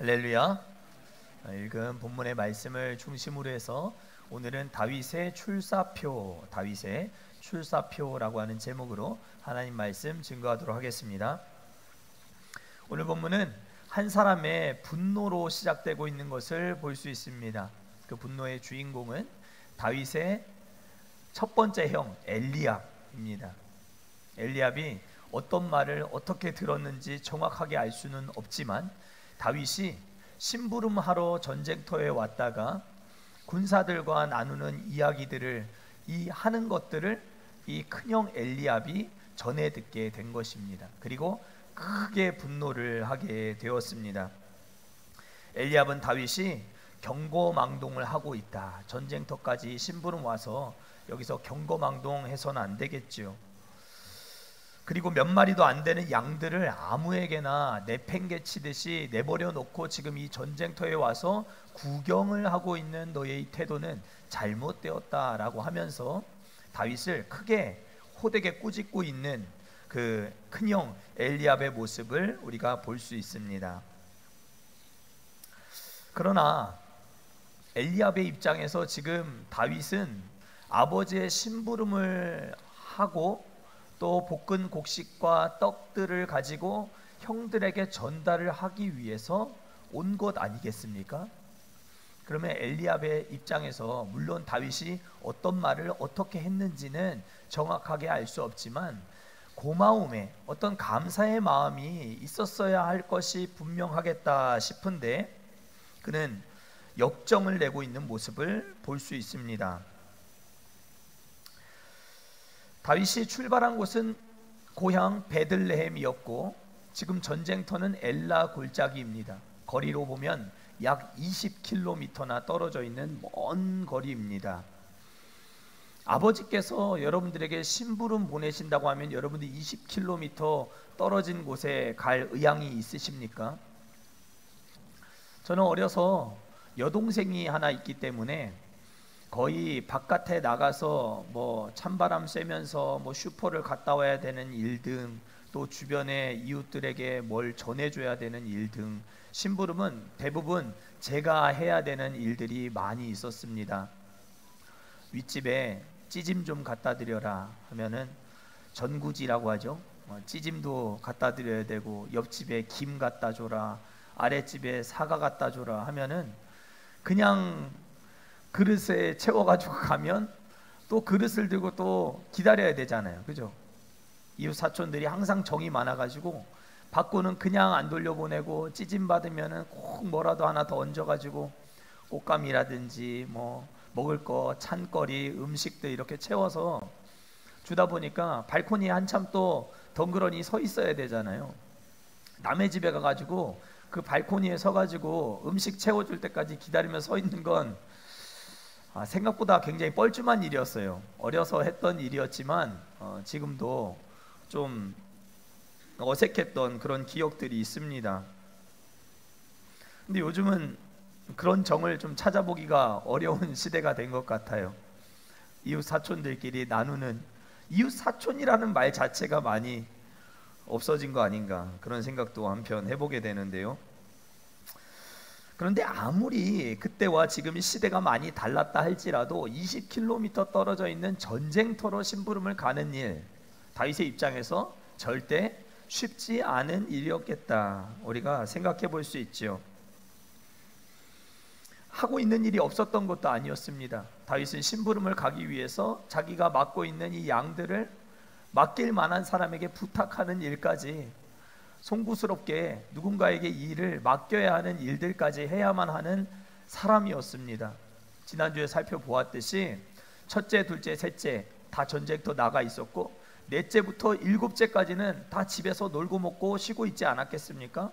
할렐루야. 읽은 본문의 말씀을 중심으로 해서 오늘은 다윗의 출사표라고 하는 제목으로 하나님 말씀 증거하도록 하겠습니다. 오늘 본문은 한 사람의 분노로 시작되고 있는 것을 볼 수 있습니다. 그 분노의 주인공은 다윗의 첫 번째 형 엘리압입니다. 엘리압이 어떤 말을 어떻게 들었는지 정확하게 알 수는 없지만 다윗이 심부름하러 전쟁터에 왔다가 군사들과 나누는 이야기들을 하는 것들을 이 큰형 엘리압이 전해 듣게 된 것입니다. 그리고 크게 분노를 하게 되었습니다. 엘리압은 다윗이 경거망동을 하고 있다, 전쟁터까지 심부름 와서 여기서 경거망동해서는 안 되겠죠. 그리고 몇 마리도 안 되는 양들을 아무에게나 내팽개치듯이 내버려 놓고 지금 이 전쟁터에 와서 구경을 하고 있는 너의 태도는 잘못되었다라고 하면서 다윗을 크게 호되게 꾸짖고 있는 그 큰형 엘리압의 모습을 우리가 볼 수 있습니다. 그러나 엘리압의 입장에서 지금 다윗은 아버지의 심부름을 하고 또 볶은 곡식과 떡들을 가지고 형들에게 전달을 하기 위해서 온 것 아니겠습니까? 그러면 엘리압의 입장에서 물론 다윗이 어떤 말을 어떻게 했는지는 정확하게 알 수 없지만 고마움에 어떤 감사의 마음이 있었어야 할 것이 분명하겠다 싶은데 그는 역정을 내고 있는 모습을 볼 수 있습니다. 다윗이 출발한 곳은 고향 베들레헴이었고 지금 전쟁터는 엘라 골짜기입니다. 거리로 보면 약 20km나 떨어져 있는 먼 거리입니다. 아버지께서 여러분들에게 심부름 보내신다고 하면 여러분들이 20km 떨어진 곳에 갈 의향이 있으십니까? 저는 어려서 여동생이 하나 있기 때문에 거의 바깥에 나가서 뭐 찬바람 쐬면서 뭐 슈퍼를 갔다 와야 되는 일 등, 또 주변의 이웃들에게 뭘 전해줘야 되는 일 등, 심부름은 대부분 제가 해야 되는 일들이 많이 있었습니다. 윗집에 찌짐 좀 갖다 드려라 하면은 전구지라고 하죠. 찌짐도 갖다 드려야 되고, 옆집에 김 갖다 줘라, 아랫집에 사과 갖다 줘라 하면은 그냥 그릇에 채워가지고 가면 또 그릇을 들고 또 기다려야 되잖아요. 그죠? 이웃 사촌들이 항상 정이 많아가지고 받고는 그냥 안 돌려보내고 찌짐 받으면은 꼭 뭐라도 하나 더 얹어가지고 꽃감이라든지 뭐 먹을 거, 찬거리, 음식들 이렇게 채워서 주다 보니까 발코니에 한참 또 덩그러니 서 있어야 되잖아요. 남의 집에 가가지고 그 발코니에 서가지고 음식 채워줄 때까지 기다리며 서 있는 건 생각보다 굉장히 뻘쭘한 일이었어요. 어려서 했던 일이었지만 지금도 좀 어색했던 그런 기억들이 있습니다. 근데 요즘은 그런 정을 좀 찾아보기가 어려운 시대가 된 것 같아요. 이웃 사촌들끼리 나누는, 이웃 사촌이라는 말 자체가 많이 없어진 거 아닌가, 그런 생각도 한편 해보게 되는데요. 그런데 아무리 그때와 지금 시대가 많이 달랐다 할지라도 20km 떨어져 있는 전쟁터로 심부름을 가는 일, 다윗의 입장에서 절대 쉽지 않은 일이었겠다, 우리가 생각해 볼 수 있죠. 하고 있는 일이 없었던 것도 아니었습니다. 다윗은 심부름을 가기 위해서 자기가 맡고 있는 이 양들을 맡길 만한 사람에게 부탁하는 일까지, 송구스럽게 누군가에게 이 일을 맡겨야 하는 일들까지 해야만 하는 사람이었습니다. 지난주에 살펴보았듯이 첫째, 둘째, 셋째 다 전쟁터 나가 있었고 넷째부터 일곱째까지는 다 집에서 놀고 먹고 쉬고 있지 않았겠습니까?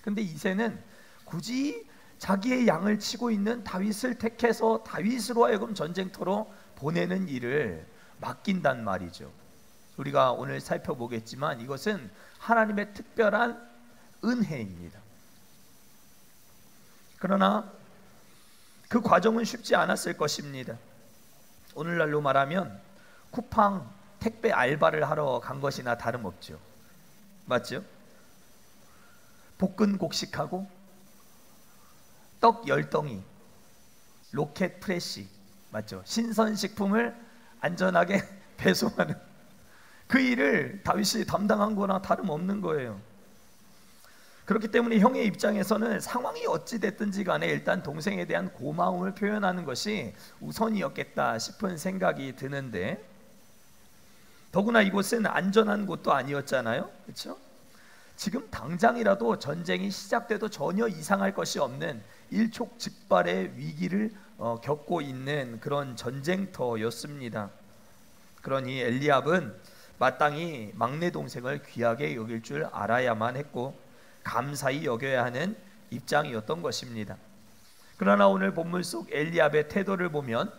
근데 이새는 굳이 자기의 양을 치고 있는 다윗을 택해서 다윗으로 하여금 전쟁터로 보내는 일을 맡긴단 말이죠. 우리가 오늘 살펴보겠지만 이것은 하나님의 특별한 은혜입니다. 그러나 그 과정은 쉽지 않았을 것입니다. 오늘날로 말하면 쿠팡 택배 알바를 하러 간 것이나 다름없죠. 맞죠? 볶은 곡식하고 떡 10덩이, 로켓 프레시, 맞죠? 신선식품을 안전하게 배송하는 그 일을 다윗이 담당한 거나 다름없는 거예요. 그렇기 때문에 형의 입장에서는 상황이 어찌 됐든지 간에 일단 동생에 대한 고마움을 표현하는 것이 우선이었겠다 싶은 생각이 드는데, 더구나 이곳은 안전한 곳도 아니었잖아요. 그렇죠? 지금 당장이라도 전쟁이 시작돼도 전혀 이상할 것이 없는 일촉즉발의 위기를 겪고 있는 그런 전쟁터였습니다. 그러니 엘리압은 마땅히 막내 동생을 귀하게 여길 줄 알아야만 했고 감사히 여겨야 하는 입장이었던 것입니다. 그러나 오늘 본문 속 엘리압의 태도를 보면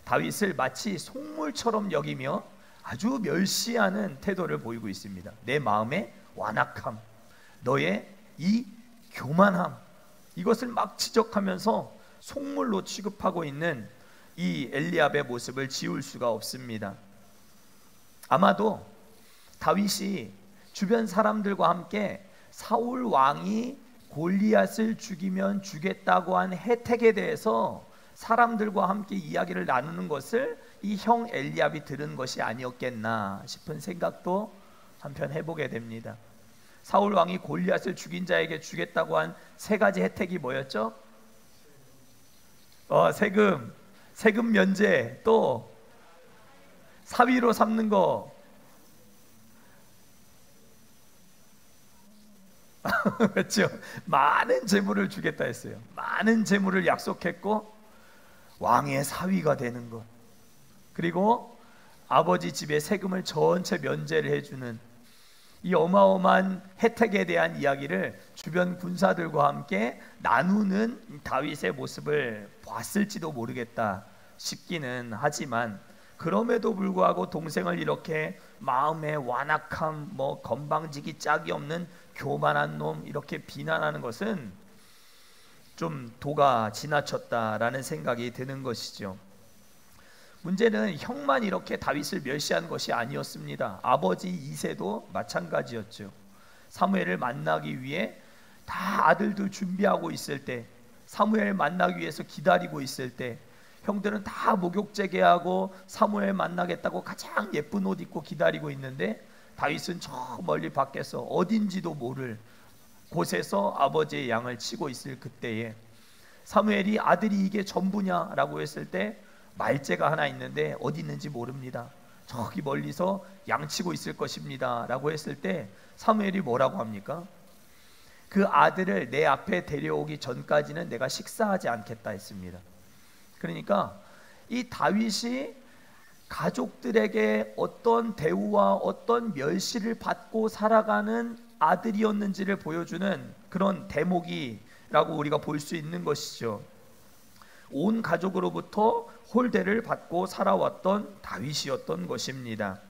다윗을 마치 속물처럼 여기며 아주 멸시하는 태도를 보이고 있습니다. 내 마음의 완악함, 너의 이 교만함, 이것을 막 지적하면서 속물로 취급하고 있는 이 엘리압의 모습을 지울 수가 없습니다. 아마도 다윗이 주변 사람들과 함께 사울 왕이 골리앗을 죽이면 주겠다고 한 혜택에 대해서 사람들과 함께 이야기를 나누는 것을 이 형 엘리압이 들은 것이 아니었겠나 싶은 생각도 한편 해보게 됩니다. 사울 왕이 골리앗을 죽인 자에게 주겠다고 한 세 가지 혜택이 뭐였죠? 세금 면제, 또 사위로 삼는 거, 그렇죠? 많은 재물을 주겠다 했어요. 많은 재물을 약속했고 왕의 사위가 되는 것, 그리고 아버지 집에 세금을 전체 면제를 해주는 이 어마어마한 혜택에 대한 이야기를 주변 군사들과 함께 나누는 다윗의 모습을 봤을지도 모르겠다 싶기는 하지만, 그럼에도 불구하고 동생을 이렇게 마음의 완악함, 건방지기 짝이 없는 교만한 놈 이렇게 비난하는 것은 좀 도가 지나쳤다라는 생각이 드는 것이죠. 문제는 형만 이렇게 다윗을 멸시한 것이 아니었습니다. 아버지 이새도 마찬가지였죠. 사무엘을 만나기 위해 다 아들들 준비하고 있을 때, 사무엘 만나기 위해서 기다리고 있을 때, 형들은 다 목욕 재개하고 사무엘 만나겠다고 가장 예쁜 옷 입고 기다리고 있는데 다윗은 저 멀리 밖에서 어딘지도 모를 곳에서 아버지의 양을 치고 있을 그때에 사무엘이 아들이 이게 전부냐라고 했을 때 말재가 하나 있는데 어디 있는지 모릅니다. 저기 멀리서 양치고 있을 것입니다 라고 했을 때 사무엘이 뭐라고 합니까? 그 아들을 내 앞에 데려오기 전까지는 내가 식사하지 않겠다 했습니다. 그러니까 이 다윗이 가족들에게 어떤 대우와 어떤 멸시를 받고 살아가는 아들이었는지를 보여주는 그런 대목이라고 우리가 볼 수 있는 것이죠. 온 가족으로부터 홀대를 받고 살아왔던 다윗이었던 것입니다.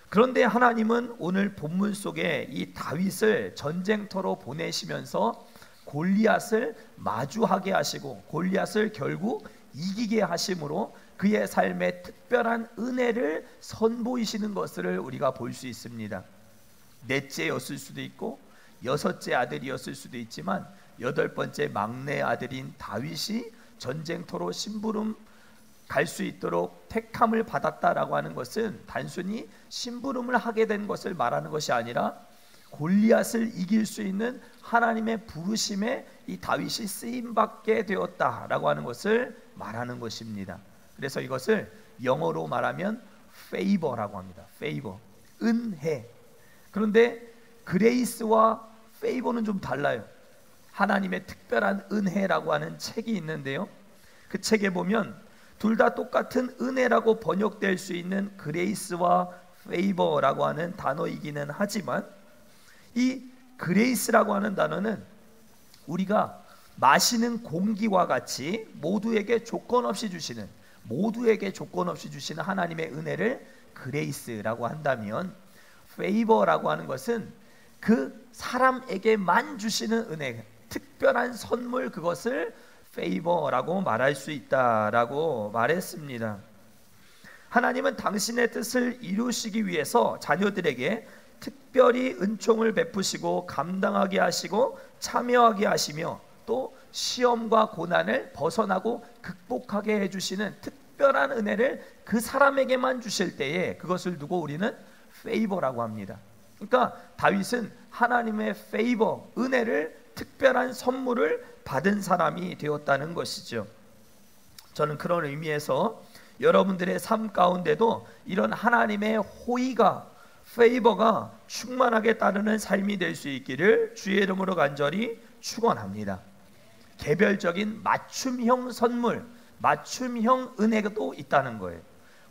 그런데 하나님은 오늘 본문 속에 이 다윗을 전쟁터로 보내시면서 골리앗을 마주하게 하시고 골리앗을 결국 이기게 하심으로 그의 삶에 특별한 은혜를 선보이시는 것을 우리가 볼 수 있습니다. 넷째였을 수도 있고 여섯째 아들이었을 수도 있지만 여덟 번째 막내 아들인 다윗이 전쟁터로 심부름 갈 수 있도록 택함을 받았다라고 하는 것은 단순히 심부름을 하게 된 것을 말하는 것이 아니라 골리앗을 이길 수 있는 하나님의 부르심에 이 다윗이 쓰임받게 되었다라고 하는 것을 말하는 것입니다. 그래서 이것을 영어로 말하면 favor라고 합니다. favor, 은혜. 그런데 그레이스와 favor는 좀 달라요. 하나님의 특별한 은혜라고 하는 책이 있는데요, 그 책에 보면 둘 다 똑같은 은혜라고 번역될 수 있는 그레이스와 favor라고 하는 단어이기는 하지만 이 그레이스라고 하는 단어는 우리가 마시는 공기와 같이 모두에게 조건 없이 주시는 하나님의 은혜를 그레이스라고 한다면, 페이버라고 하는 것은 그 사람에게만 주시는 은혜, 특별한 선물, 그것을 페이버라고 말할 수 있다라고 말했습니다. 하나님은 당신의 뜻을 이루시기 위해서 자녀들에게 특별히 은총을 베푸시고 감당하게 하시고 참여하게 하시며 또 시험과 고난을 벗어나고 극복하게 해주시는 특별한 은혜를 그 사람에게만 주실 때에 그것을 두고 우리는 페이버라고 합니다. 그러니까 다윗은 하나님의 페이버, 은혜를, 특별한 선물을 받은 사람이 되었다는 것이죠. 저는 그런 의미에서 여러분들의 삶 가운데도 이런 하나님의 호의가, 페이버가 충만하게 따르는 삶이 될 수 있기를 주의 이름으로 간절히 축원합니다. 개별적인 맞춤형 선물, 맞춤형 은혜도 있다는 거예요.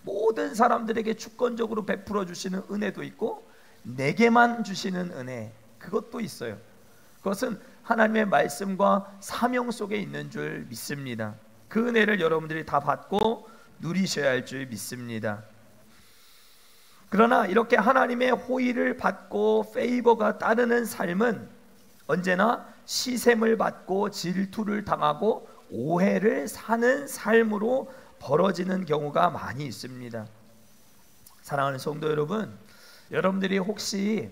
모든 사람들에게 주권적으로 베풀어 주시는 은혜도 있고 내게만 주시는 은혜, 그것도 있어요. 그것은 하나님의 말씀과 사명 속에 있는 줄 믿습니다. 그 은혜를 여러분들이 다 받고 누리셔야 할 줄 믿습니다. 그러나 이렇게 하나님의 호의를 받고 페이버가 따르는 삶은 언제나 시샘을 받고 질투를 당하고 오해를 사는 삶으로 벌어지는 경우가 많이 있습니다. 사랑하는 성도 여러분, 여러분들이 혹시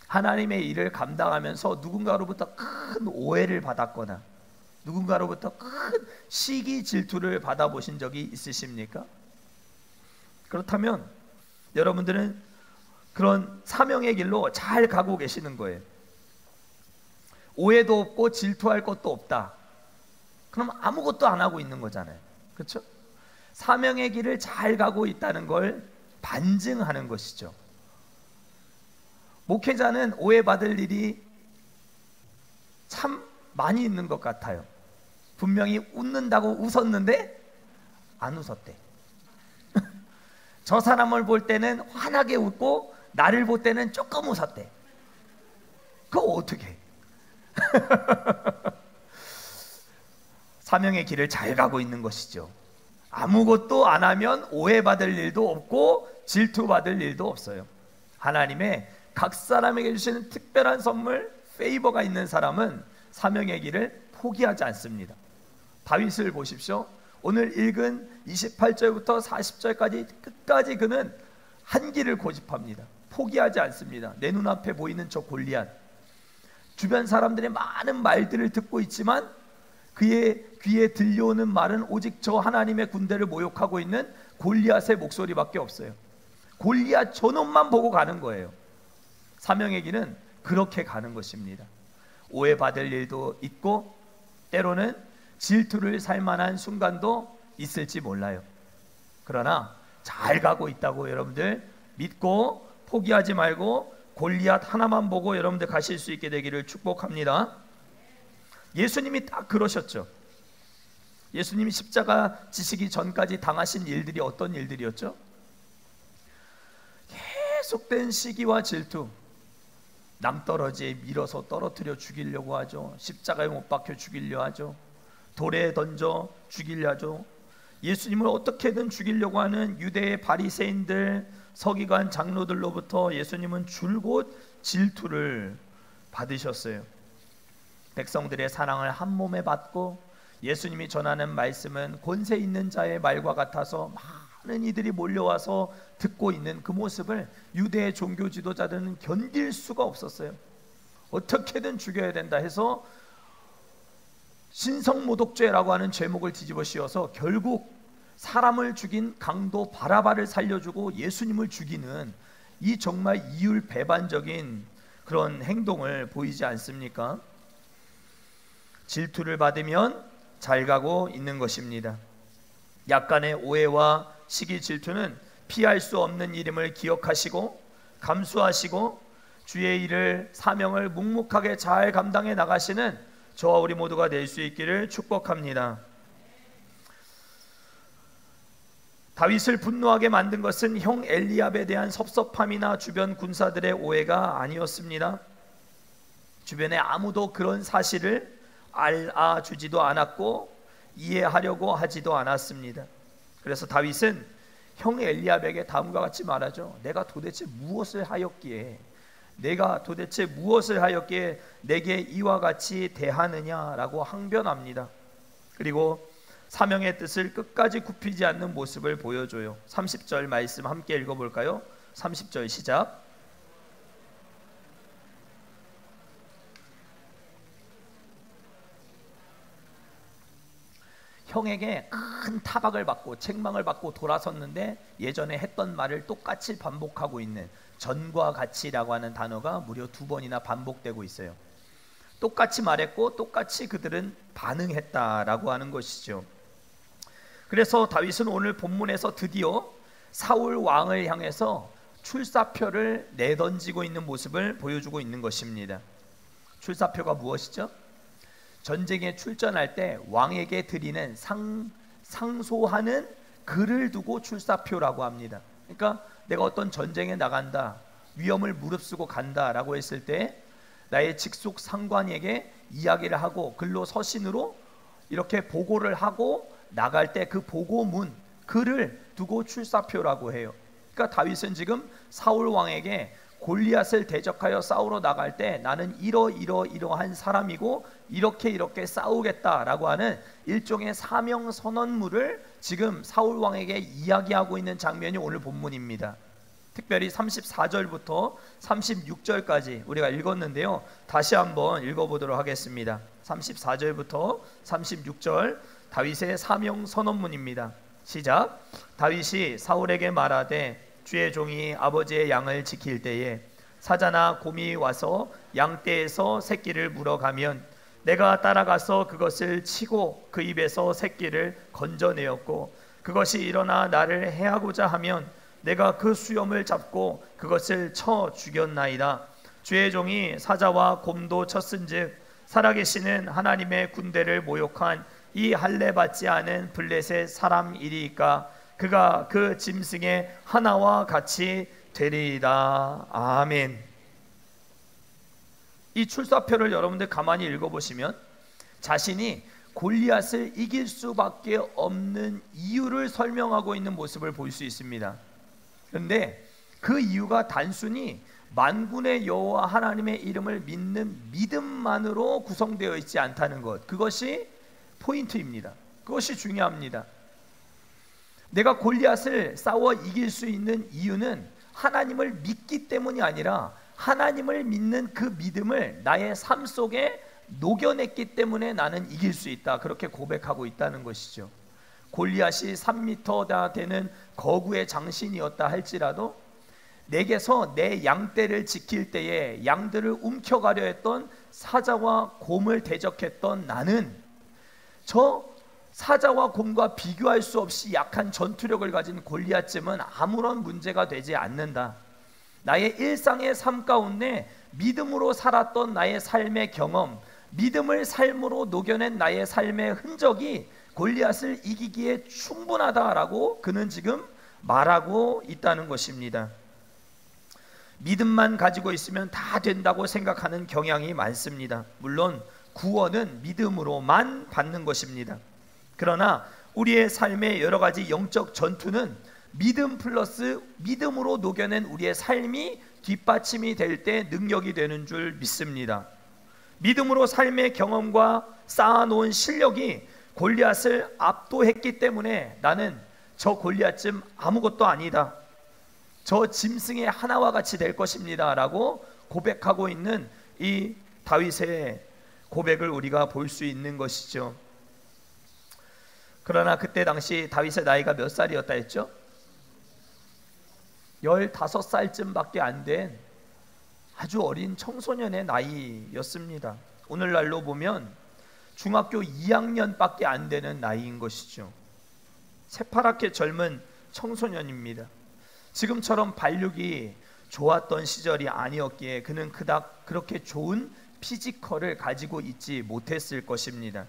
하나님의 일을 감당하면서 누군가로부터 큰 오해를 받았거나 누군가로부터 큰 시기 질투를 받아보신 적이 있으십니까? 그렇다면 여러분들은 그런 사명의 길로 잘 가고 계시는 거예요. 오해도 없고 질투할 것도 없다. 그럼 아무것도 안 하고 있는 거잖아요. 그렇죠? 사명의 길을 잘 가고 있다는 걸 반증하는 것이죠. 목회자는 오해받을 일이 참 많이 있는 것 같아요. 분명히 웃는다고 웃었는데 안 웃었대. 저 사람을 볼 때는 환하게 웃고 나를 볼 때는 조금 웃었대. 그거 어떻게? 사명의 길을 잘 가고 있는 것이죠. 아무것도 안 하면 오해받을 일도 없고 질투받을 일도 없어요. 하나님의 각 사람에게 주시는 특별한 선물, 페이버가 있는 사람은 사명의 길을 포기하지 않습니다. 다윗을 보십시오. 오늘 읽은 28절부터 40절까지 끝까지 그는 한 길을 고집합니다. 포기하지 않습니다. 내 눈앞에 보이는 저 골리앗, 주변 사람들의 많은 말들을 듣고 있지만 그의 귀에 들려오는 말은 오직 저 하나님의 군대를 모욕하고 있는 골리앗의 목소리밖에 없어요. 골리앗 저놈만 보고 가는 거예요. 사명의 길은 그렇게 가는 것입니다. 오해받을 일도 있고 때로는 질투를 살 만한 순간도 있을지 몰라요. 그러나 잘 가고 있다고 여러분들 믿고 포기하지 말고 골리앗 하나만 보고 여러분들 가실 수 있게 되기를 축복합니다. 예수님이 딱 그러셨죠. 예수님이 십자가 지시기 전까지 당하신 일들이 어떤 일들이었죠? 계속된 시기와 질투, 낭떠러지에 밀어서 떨어뜨려 죽이려고 하죠. 십자가에 못 박혀 죽이려 하죠. 돌에 던져 죽이려 하죠. 예수님을 어떻게든 죽이려고 하는 유대의 바리새인들, 서기관 장로들로부터 예수님은 줄곧 질투를 받으셨어요. 백성들의 사랑을 한 몸에 받고 예수님이 전하는 말씀은 권세 있는 자의 말과 같아서 많은 이들이 몰려와서 듣고 있는 그 모습을 유대의 종교 지도자들은 견딜 수가 없었어요. 어떻게든 죽여야 된다 해서 신성모독죄라고 하는 제목을 뒤집어 씌워서 결국 사람을 죽인 강도 바라바를 살려주고 예수님을 죽이는 이 정말 이율배반적인 그런 행동을 보이지 않습니까? 질투를 받으면 잘 가고 있는 것입니다. 약간의 오해와 시기 질투는 피할 수 없는 일임을 기억하시고 감수하시고 주의 일을, 사명을 묵묵하게 잘 감당해 나가시는 저와 우리 모두가 될 수 있기를 축복합니다. 다윗을 분노하게 만든 것은 형 엘리압에 대한 섭섭함이나 주변 군사들의 오해가 아니었습니다. 주변에 아무도 그런 사실을 알아주지도 않았고 이해하려고 하지도 않았습니다. 그래서 다윗은 형 엘리압에게 다음과 같이 말하죠. 내가 도대체 무엇을 하였기에 내게 이와 같이 대하느냐라고 항변합니다. 그리고 사명의 뜻을 끝까지 굽히지 않는 모습을 보여줘요. 30절 말씀 함께 읽어볼까요? 30절 시작. 형에게 큰 타박을 받고 책망을 받고 돌아섰는데 예전에 했던 말을 똑같이 반복하고 있는, 전과 같이라고 하는 단어가 무려 2번이나 반복되고 있어요. 똑같이 말했고 똑같이 그들은 반응했다라고 하는 것이죠. 그래서 다윗은 오늘 본문에서 드디어 사울 왕을 향해서 출사표를 내던지고 있는 모습을 보여주고 있는 것입니다. 출사표가 무엇이죠? 전쟁에 출전할 때 왕에게 드리는 상소하는 글을 두고 출사표라고 합니다. 그러니까 내가 어떤 전쟁에 나간다, 위험을 무릅쓰고 간다라고 했을 때 나의 직속 상관에게 이야기를 하고 글로 서신으로 이렇게 보고를 하고 나갈 때 그 보고문, 글을 두고 출사표라고 해요. 그러니까 다윗은 지금 사울 왕에게 골리앗을 대적하여 싸우러 나갈 때 나는 이러한 사람이고 이렇게 싸우겠다라고 하는 일종의 사명 선언문을 지금 사울 왕에게 이야기하고 있는 장면이 오늘 본문입니다. 특별히 34절부터 36절까지 우리가 읽었는데요, 다시 한번 읽어보도록 하겠습니다. 34절부터 36절 다윗의 사명 선언문입니다. 시작. 다윗이 사울에게 말하되 주의 종이 아버지의 양을 지킬 때에 사자나 곰이 와서 양떼에서 새끼를 물어가면 내가 따라가서 그것을 치고 그 입에서 새끼를 건져내었고, 그것이 일어나 나를 해하고자 하면 내가 그 수염을 잡고 그것을 쳐 죽였나이다. 주의 종이 사자와 곰도 쳤은즉 살아계시는 하나님의 군대를 모욕한 이 할례 받지 않은 블레셋 사람이리이까 그가 그 짐승의 하나와 같이 되리이다. 아멘. 이 출사표를 여러분들 가만히 읽어보시면 자신이 골리앗을 이길 수밖에 없는 이유를 설명하고 있는 모습을 볼 수 있습니다. 그런데 그 이유가 단순히 만군의 여호와 하나님의 이름을 믿는 믿음만으로 구성되어 있지 않다는 것, 그것이 포인트입니다. 그것이 중요합니다. 내가 골리앗을 싸워 이길 수 있는 이유는 하나님을 믿기 때문이 아니라 하나님을 믿는 그 믿음을 나의 삶 속에 녹여냈기 때문에 나는 이길 수 있다, 그렇게 고백하고 있다는 것이죠. 골리앗이 3m나 되는 거구의 장신이었다 할지라도 내게서 내 양떼를 지킬 때에 양들을 움켜가려 했던 사자와 곰을 대적했던 나는 저 사자와 곰과 비교할 수 없이 약한 전투력을 가진 골리앗쯤은 아무런 문제가 되지 않는다. 나의 일상의 삶 가운데 믿음으로 살았던 나의 삶의 경험, 믿음을 삶으로 녹여낸 나의 삶의 흔적이 골리앗을 이기기에 충분하다라고 그는 지금 말하고 있다는 것입니다. 믿음만 가지고 있으면 다 된다고 생각하는 경향이 많습니다. 물론 구원은 믿음으로만 받는 것입니다. 그러나 우리의 삶의 여러 가지 영적 전투는 믿음 플러스 믿음으로 녹여낸 우리의 삶이 뒷받침이 될 때 능력이 되는 줄 믿습니다. 믿음으로 삶의 경험과 쌓아놓은 실력이 골리앗을 압도했기 때문에 나는 저 골리앗쯤 아무것도 아니다, 저 짐승의 하나와 같이 될 것입니다 라고 고백하고 있는 이 다윗의 고백을 우리가 볼 수 있는 것이죠. 그러나 그때 당시 다윗의 나이가 몇 살이었다 했죠? 15살쯤밖에 안 된 아주 어린 청소년의 나이였습니다. 오늘날로 보면 중학교 2학년밖에 안 되는 나이인 것이죠. 새파랗게 젊은 청소년입니다. 지금처럼 발육이 좋았던 시절이 아니었기에 그는 그닥 그렇게 좋은 피지컬을 가지고 있지 못했을 것입니다.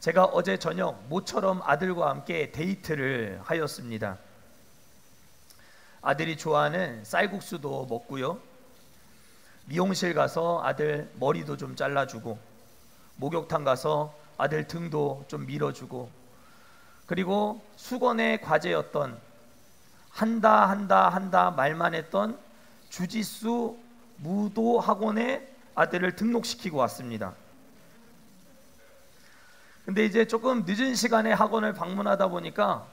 제가 어제 저녁 모처럼 아들과 함께 데이트를 하였습니다. 아들이 좋아하는 쌀국수도 먹고요, 미용실 가서 아들 머리도 좀 잘라주고, 목욕탕 가서 아들 등도 좀 밀어주고, 그리고 수건의 과제였던 한다 말만 했던 주짓수 무도 학원에 아들을 등록시키고 왔습니다. 근데 이제 조금 늦은 시간에 학원을 방문하다 보니까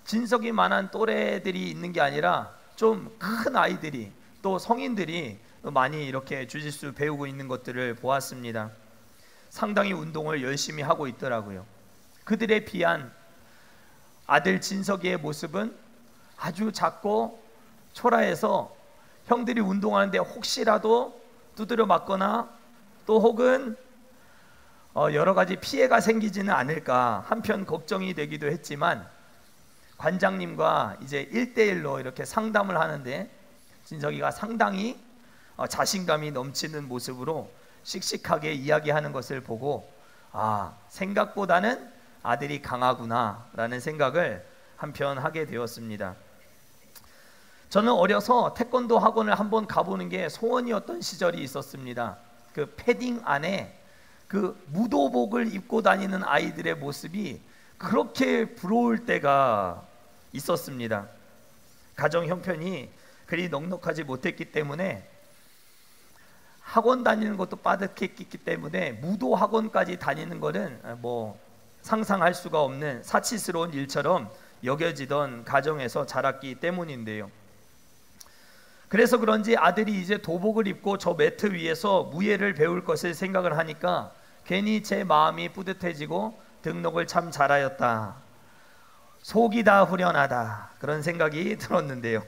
진석이 만한 또래들이 있는 게 아니라 좀 큰 아이들이, 또 성인들이 많이 이렇게 주짓수 배우고 있는 것들을 보았습니다. 상당히 운동을 열심히 하고 있더라고요. 그들에 비한 아들 진석이의 모습은 아주 작고 초라해서 형들이 운동하는데 혹시라도 두드려 맞거나 또 혹은 여러 가지 피해가 생기지는 않을까 한편 걱정이 되기도 했지만, 관장님과 이제 1대1로 이렇게 상담을 하는데 진석이가 상당히 자신감이 넘치는 모습으로 씩씩하게 이야기하는 것을 보고, 생각보다는 아들이 강하구나 라는 생각을 한편 하게 되었습니다. 저는 어려서 태권도 학원을 한번 가보는 게 소원이었던 시절이 있었습니다. 그 패딩 안에 그 무도복을 입고 다니는 아이들의 모습이 그렇게 부러울 때가 있었습니다. 가정 형편이 그리 넉넉하지 못했기 때문에 학원 다니는 것도 빠듯했기 때문에 무도 학원까지 다니는 것은 뭐 상상할 수가 없는 사치스러운 일처럼 여겨지던 가정에서 자랐기 때문인데요. 그래서 그런지 아들이 이제 도복을 입고 저 매트 위에서 무예를 배울 것을 생각을 하니까 괜히 제 마음이 뿌듯해지고 등록을 참 잘하였다, 속이 다 후련하다, 그런 생각이 들었는데요.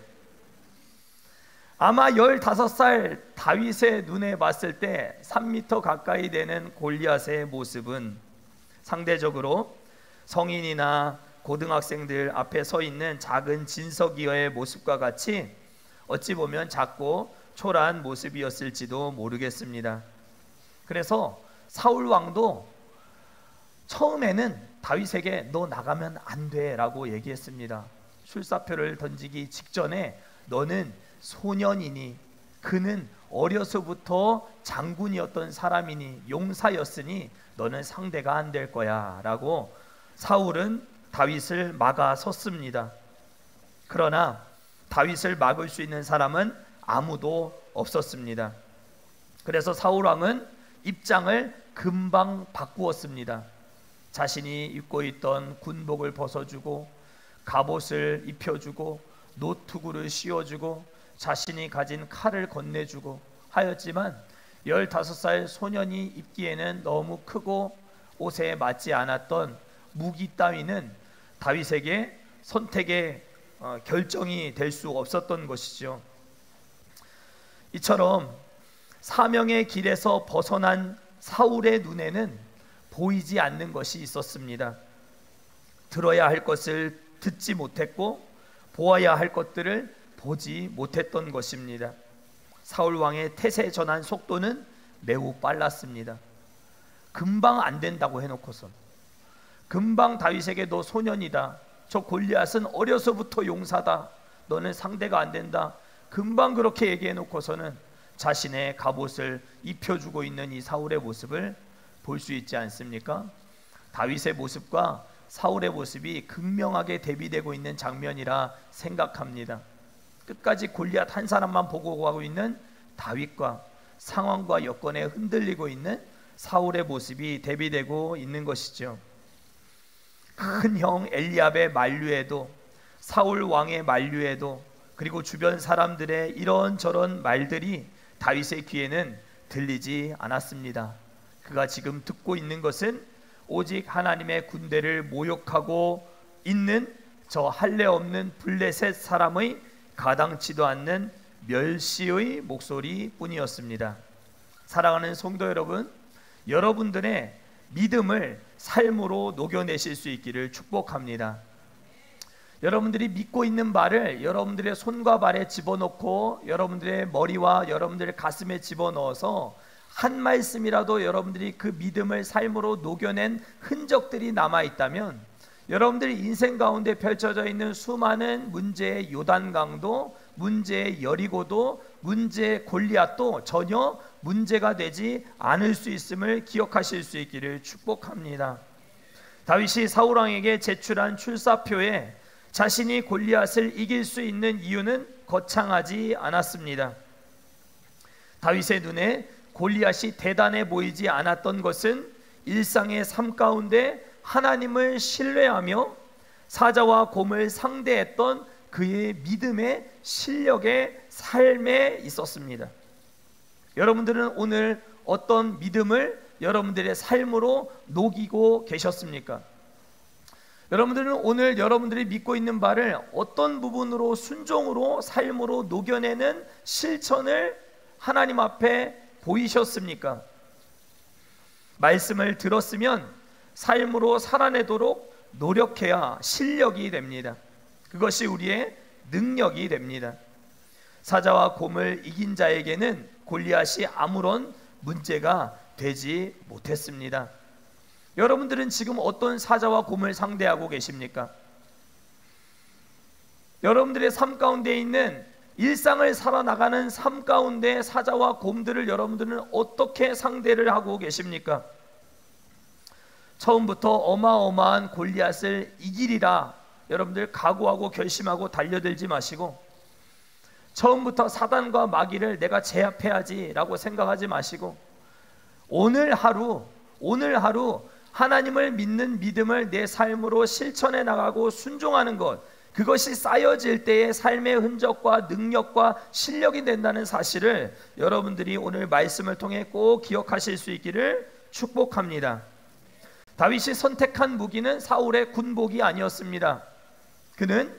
아마 15살 다윗의 눈에 봤을 때 3m 가까이 되는 골리앗의 모습은 상대적으로 성인이나 고등학생들 앞에 서 있는 작은 진석이의 모습과 같이 어찌 보면 작고 초라한 모습이었을지도 모르겠습니다. 그래서 사울 왕도 처음에는 다윗에게 너 나가면 안 돼 라고 얘기했습니다. 출사표를 던지기 직전에 너는 소년이니 그는 어려서부터 장군이었던 사람이니 용사였으니 너는 상대가 안 될 거야 라고 사울은 다윗을 막아섰습니다. 그러나 다윗을 막을 수 있는 사람은 아무도 없었습니다. 그래서 사울 왕은 입장을 금방 바꾸었습니다. 자신이 입고 있던 군복을 벗어주고 갑옷을 입혀주고 노투구를 씌워주고 자신이 가진 칼을 건네주고 하였지만 15살 소년이 입기에는 너무 크고 옷에 맞지 않았던 무기 따위는 다윗에게 선택의 결정이 될 수 없었던 것이죠. 이처럼 사명의 길에서 벗어난 사울의 눈에는 보이지 않는 것이 있었습니다. 들어야 할 것을 듣지 못했고 보아야 할 것들을 보지 못했던 것입니다. 사울 왕의 태세 전환 속도는 매우 빨랐습니다. 금방 안 된다고 해놓고선 금방 다윗에게 너 소년이다, 저 골리앗은 어려서부터 용사다, 너는 상대가 안 된다, 금방 그렇게 얘기해 놓고서는 자신의 갑옷을 입혀주고 있는 이 사울의 모습을 볼 수 있지 않습니까? 다윗의 모습과 사울의 모습이 극명하게 대비되고 있는 장면이라 생각합니다. 끝까지 골리앗 한 사람만 보고 가고 있는 다윗과 상황과 여건에 흔들리고 있는 사울의 모습이 대비되고 있는 것이죠. 큰 형 엘리압의 만류에도, 사울 왕의 만류에도, 그리고 주변 사람들의 이런저런 말들이 다윗의 귀에는 들리지 않았습니다. 그가 지금 듣고 있는 것은 오직 하나님의 군대를 모욕하고 있는 저 할례 없는 블레셋 사람의 가당치도 않는 멸시의 목소리 뿐이었습니다. 사랑하는 성도 여러분, 여러분들의 믿음을 삶으로 녹여내실 수 있기를 축복합니다. 여러분들이 믿고 있는 바를 여러분들의 손과 발에 집어넣고 여러분들의 머리와 여러분들의 가슴에 집어넣어서 한 말씀이라도 여러분들이 그 믿음을 삶으로 녹여낸 흔적들이 남아있다면 여러분들의 인생 가운데 펼쳐져 있는 수많은 문제의 요단강도, 문제의 여리고도, 문제의 골리앗도 전혀 문제가 되지 않을 수 있음을 기억하실 수 있기를 축복합니다. 다윗이 사울왕에게 제출한 출사표에 자신이 골리앗을 이길 수 있는 이유는 거창하지 않았습니다. 다윗의 눈에 골리앗이 대단해 보이지 않았던 것은 일상의 삶 가운데 하나님을 신뢰하며 사자와 곰을 상대했던 그의 믿음의 실력의 삶에 있었습니다. 여러분들은 오늘 어떤 믿음을 여러분들의 삶으로 녹이고 계셨습니까? 여러분들은 오늘 여러분들이 믿고 있는 바를 어떤 부분으로 순종으로 삶으로 녹여내는 실천을 하나님 앞에 보이셨습니까? 말씀을 들었으면 삶으로 살아내도록 노력해야 실력이 됩니다. 그것이 우리의 능력이 됩니다. 사자와 곰을 이긴 자에게는 골리앗이 아무런 문제가 되지 못했습니다. 여러분들은 지금 어떤 사자와 곰을 상대하고 계십니까? 여러분들의 삶 가운데 있는 일상을 살아나가는 삶 가운데 사자와 곰들을 여러분들은 어떻게 상대를 하고 계십니까? 처음부터 어마어마한 골리앗을 이기리라 여러분들 각오하고 결심하고 달려들지 마시고, 처음부터 사단과 마귀를 내가 제압해야지 라고 생각하지 마시고, 오늘 하루 하나님을 믿는 믿음을 내 삶으로 실천해 나가고 순종하는 것, 그것이 쌓여질 때의 삶의 흔적과 능력과 실력이 된다는 사실을 여러분들이 오늘 말씀을 통해 꼭 기억하실 수 있기를 축복합니다. 다윗이 선택한 무기는 사울의 군복이 아니었습니다. 그는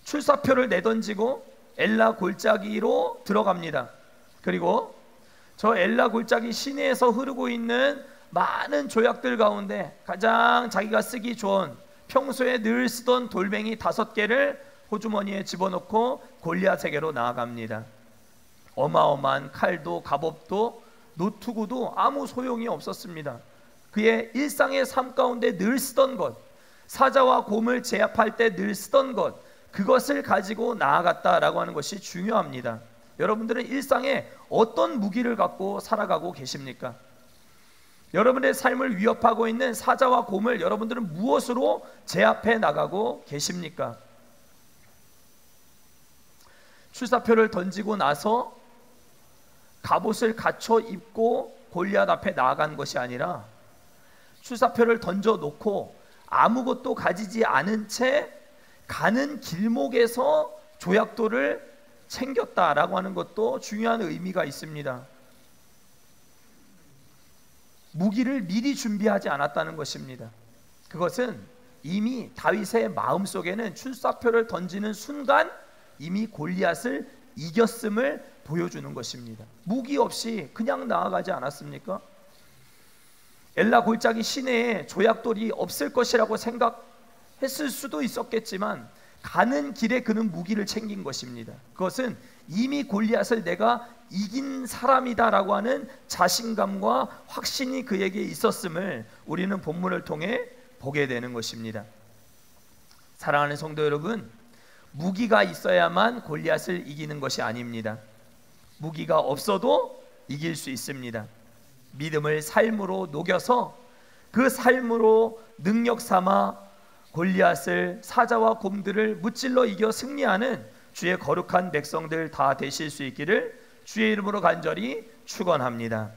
출사표를 내던지고 엘라 골짜기로 들어갑니다. 그리고 저 엘라 골짜기 시내에서 흐르고 있는 많은 조약들 가운데 가장 자기가 쓰기 좋은 평소에 늘 쓰던 돌멩이 5개를 호주머니에 집어넣고 골리앗에게로 나아갑니다. 어마어마한 칼도 갑옷도 노투구도 아무 소용이 없었습니다. 그의 일상의 삶 가운데 늘 쓰던 것, 사자와 곰을 제압할 때 늘 쓰던 것, 그것을 가지고 나아갔다라고 하는 것이 중요합니다. 여러분들은 일상에 어떤 무기를 갖고 살아가고 계십니까? 여러분의 삶을 위협하고 있는 사자와 곰을 여러분들은 무엇으로 제압해 나가고 계십니까? 출사표를 던지고 나서 갑옷을 갖춰 입고 골리앗 앞에 나아간 것이 아니라 출사표를 던져 놓고 아무것도 가지지 않은 채 가는 길목에서 조약돌을 챙겼다라고 하는 것도 중요한 의미가 있습니다. 무기를 미리 준비하지 않았다는 것입니다. 그것은 이미 다윗의 마음속에는 출사표를 던지는 순간 이미 골리앗을 이겼음을 보여주는 것입니다. 무기 없이 그냥 나아가지 않았습니까? 엘라 골짜기 시내에 조약돌이 없을 것이라고 생각했을 수도 있었겠지만 가는 길에 그는 무기를 챙긴 것입니다. 그것은 이미 골리앗을 내가 이긴 사람이다라고 하는 자신감과 확신이 그에게 있었음을 우리는 본문을 통해 보게 되는 것입니다. 사랑하는 성도 여러분, 무기가 있어야만 골리앗을 이기는 것이 아닙니다. 무기가 없어도 이길 수 있습니다. 믿음을 삶으로 녹여서 그 삶으로 능력 삼아 골리앗을, 사자와 곰들을 무찔러 이겨 승리하는 주의 거룩한 백성들 다 되실 수 있기를 주의 이름으로 간절히 축원합니다.